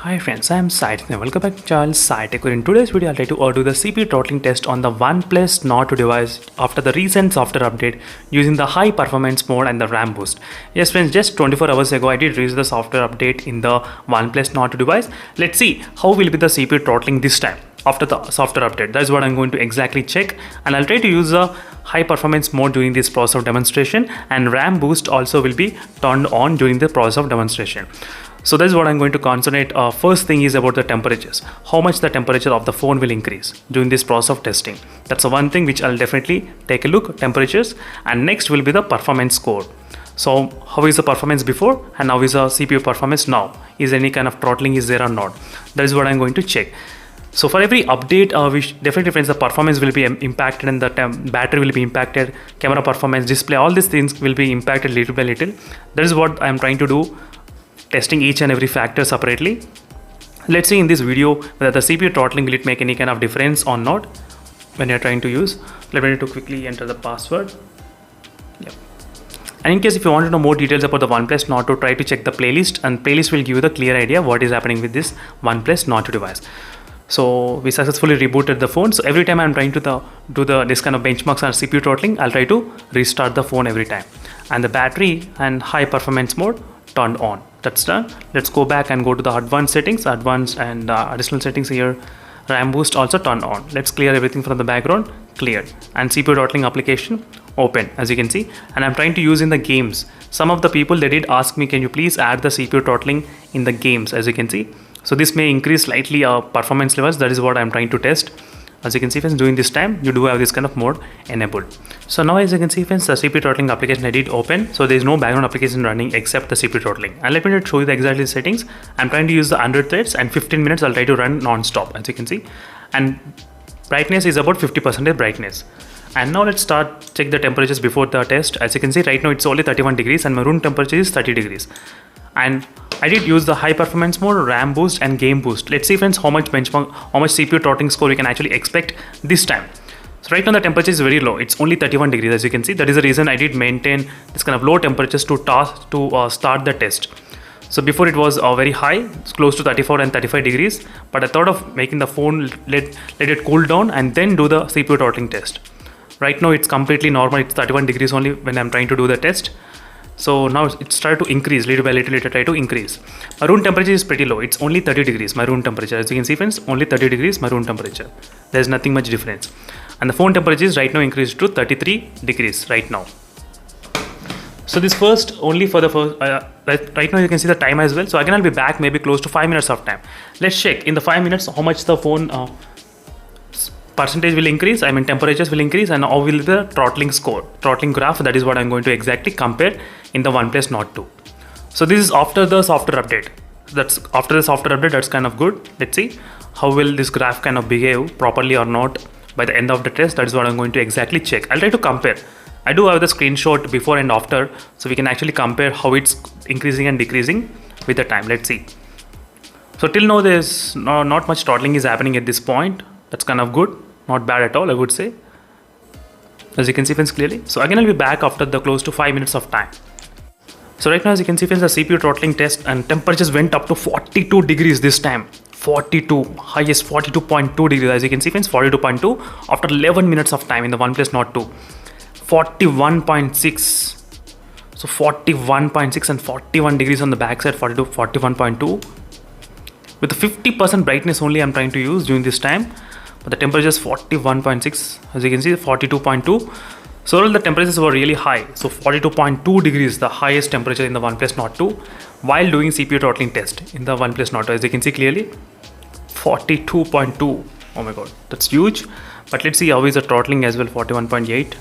Hi friends, I am Sai and welcome back to channel Sai Tech. In today's video, I'll try to do the CPU throttling test on the OnePlus Nord 2 device after the recent software update using the high performance mode and the RAM boost. Yes friends, just 24 hours ago, I did release the software update in the OnePlus Nord 2 device. Let's see how will be the CPU throttling this time after the software update. That's what I'm going to exactly check, and I'll try to use the high performance mode during this process of demonstration, and RAM boost also will be turned on during the process of demonstration. So that's what I'm going to concentrate. First thing is about the temperatures. How much the temperature of the phone will increase during this process of testing. That's the one thing which I'll definitely take a look, temperatures. And next will be the performance score. So how is the performance before and how is the CPU performance now? Is any kind of throttling is there or not? That is what I'm going to check. So for every update, definitely friends, the performance will be impacted and the battery will be impacted, camera performance, display, all these things will be impacted little by little. That is what I'm trying to do, testing each and every factor separately. Let's see in this video whether the CPU throttling will it make any kind of difference or not when you're trying to use. Let me quickly enter the password. Yep. And in case if you want to know more details about the OnePlus Nord 2, try to check the playlist, and playlist will give you the clear idea what is happening with this OnePlus Nord 2 device. So we successfully rebooted the phone. So every time I'm trying to do this kind of benchmarks on CPU throttling, I'll try to restart the phone every time. And the battery and high performance mode turned on. That's done. Let's go back and go to the advanced settings, advanced and additional settings here. RAM boost also turned on. Let's clear everything from the background. Cleared. And CPU throttling application open, as you can see. And I'm trying to use in the games. Some of the people, they did ask me, can you please add the CPU throttling in the games, as you can see. So this may increase slightly performance levels. That is what I'm trying to test. As you can see friends, during this time you do have this kind of mode enabled. So now as you can see friends, the CPU throttling application I did open. So there is no background application running except the CPU throttling. And let me show you the exactly settings. I'm trying to use the 100 threads and 15 minutes I'll try to run non-stop, as you can see. And brightness is about 50% brightness. And now let's start check the temperatures before the test. As you can see right now it's only 31 degrees and my room temperature is 30 degrees. And I did use the high performance mode, RAM boost and game boost. Let's see friends how much benchmark, how much CPU throttling score we can actually expect this time. So right now the temperature is very low. It's only 31 degrees, as you can see. That is the reason I did maintain this kind of low temperatures to start the test. So before it was very high, it's close to 34 and 35 degrees. But I thought of making the phone let it cool down and then do the CPU throttling test. Right now it's completely normal. It's 31 degrees only when I'm trying to do the test. So now it started to increase little by little, it try to increase. My room temperature is pretty low. It's only 30 degrees, my room temperature. As you can see friends, only 30 degrees, my room temperature. There's nothing much difference. And the phone temperature is right now increased to 33 degrees right now. So this first, only for the first, right now you can see the time as well. So again, I'll be back maybe close to 5 minutes of time. Let's check in the 5 minutes how much the phone percentage will increase, I mean temperatures will increase, and how will the throttling score, throttling graph, that is what I'm going to exactly compare in the OnePlus Nord 2. So this is after the software update. That's after the software update, that's kind of good. Let's see how will this graph kind of behave properly or not by the end of the test. That is what I'm going to exactly check. I'll try to compare. I do have the screenshot before and after, so we can actually compare how it's increasing and decreasing with the time. Let's see. So till now there's not much throttling is happening at this point. That's kind of good. Not bad at all, I would say, as you can see friends clearly. So again I'll be back after the close to 5 minutes of time. So right now as you can see friends, the CPU throttling test and temperatures went up to 42 degrees this time. 42, highest 42.2 degrees, as you can see friends, 42.2 after 11 minutes of time in the OnePlus Nord 2. 41.6, so 41.6 and 41 degrees on the backside, 42, 41.2. With the 50% brightness only I'm trying to use during this time. But the temperature is 41.6, as you can see, 42.2. So all the temperatures were really high. So 42.2 degrees, the highest temperature in the OnePlus Nord 2 while doing CPU throttling test in the OnePlus Nord 2. As you can see clearly, 42.2. Oh my god, that's huge. But let's see how is the throttling as well, 41.8.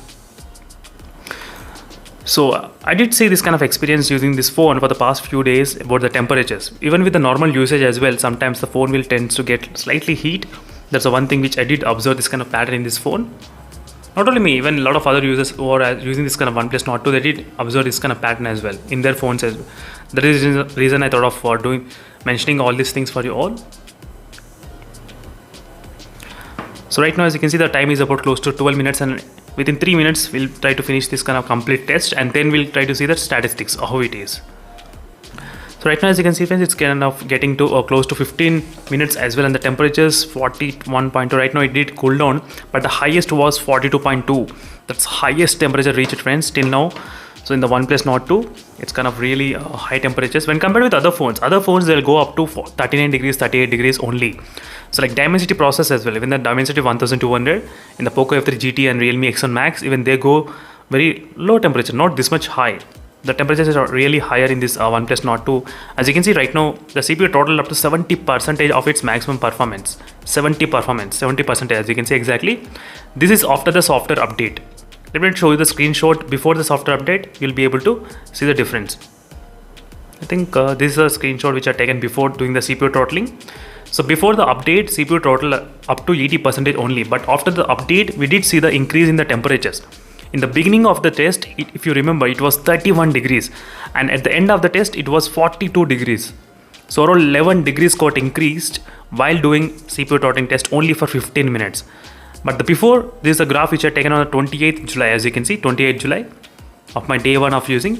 So I did see this kind of experience using this phone for the past few days about the temperatures. Even with the normal usage as well, sometimes the phone will tend to get slightly heat. That's the one thing which I did observe, this kind of pattern in this phone. Not only me, even a lot of other users who are using this kind of OnePlus Nord 2, they did observe this kind of pattern as well in their phones as well. That is the reason I thought of mentioning all these things for you all. So right now as you can see, the time is about close to 12 minutes, and within 3 minutes we'll try to finish this kind of complete test, and then we'll try to see the statistics of how it is. So So right now, as you can see friends, it's kind of getting to close to 15 minutes as well, and the temperature is 41.2. Right now it did cool down, but the highest was 42.2. That's highest temperature reached friends till now. So in the OnePlus Nord 2, it's kind of really high temperatures when compared with other phones. Other phones, they'll go up to 39 degrees, 38 degrees only. So like Dimensity process as well, even the Dimensity 1200 in the Poco F3 GT and Realme X1 Max, even they go very low temperature, not this much high. The temperatures are really higher in this OnePlus Nord 2. As you can see right now, the CPU throttled up to 70% of its maximum performance. 70% as you can see exactly. This is after the software update. Let me show you the screenshot before the software update. You'll be able to see the difference. I think this is a screenshot which I taken before doing the CPU throttling. So before the update, CPU throttled up to 80% only. But after the update, we did see the increase in the temperatures. In the beginning of the test, if you remember, it was 31 degrees. And at the end of the test, it was 42 degrees. So around 11 degrees got increased while doing CPU throttling test only for 15 minutes. But the before, this is a graph which I taken on the 28th July, as you can see, 28th July of my day one of using.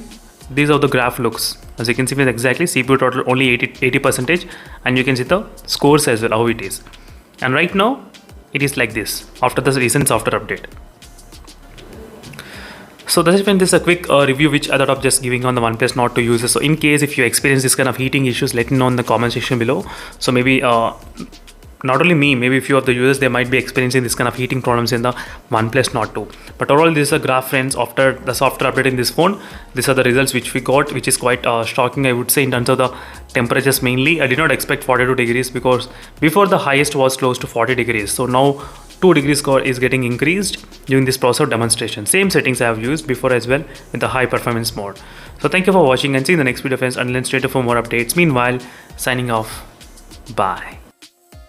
This is how the graph looks. As you can see, exactly CPU throttle only 80%, and you can see the scores as well, how it is. And right now, it is like this after the recent software update. So that's it. This is a quick review which I thought of just giving on the OnePlus Nord 2 users. So in case if you experience this kind of heating issues, let me know in the comment section below. So maybe not only me, maybe a few of the users, they might be experiencing this kind of heating problems in the OnePlus Nord 2. But overall, this is a graph friends after the software update in this phone. These are the results which we got, which is quite shocking, I would say, in terms of the temperatures mainly. I did not expect 42 degrees because before the highest was close to 40 degrees. So now 2 degrees score is getting increased during this process of demonstration. Same settings I have used before as well in the high performance mode. So thank you for watching and see you in the next video friends. Until then, stay tuned for more updates. Meanwhile, signing off. Bye.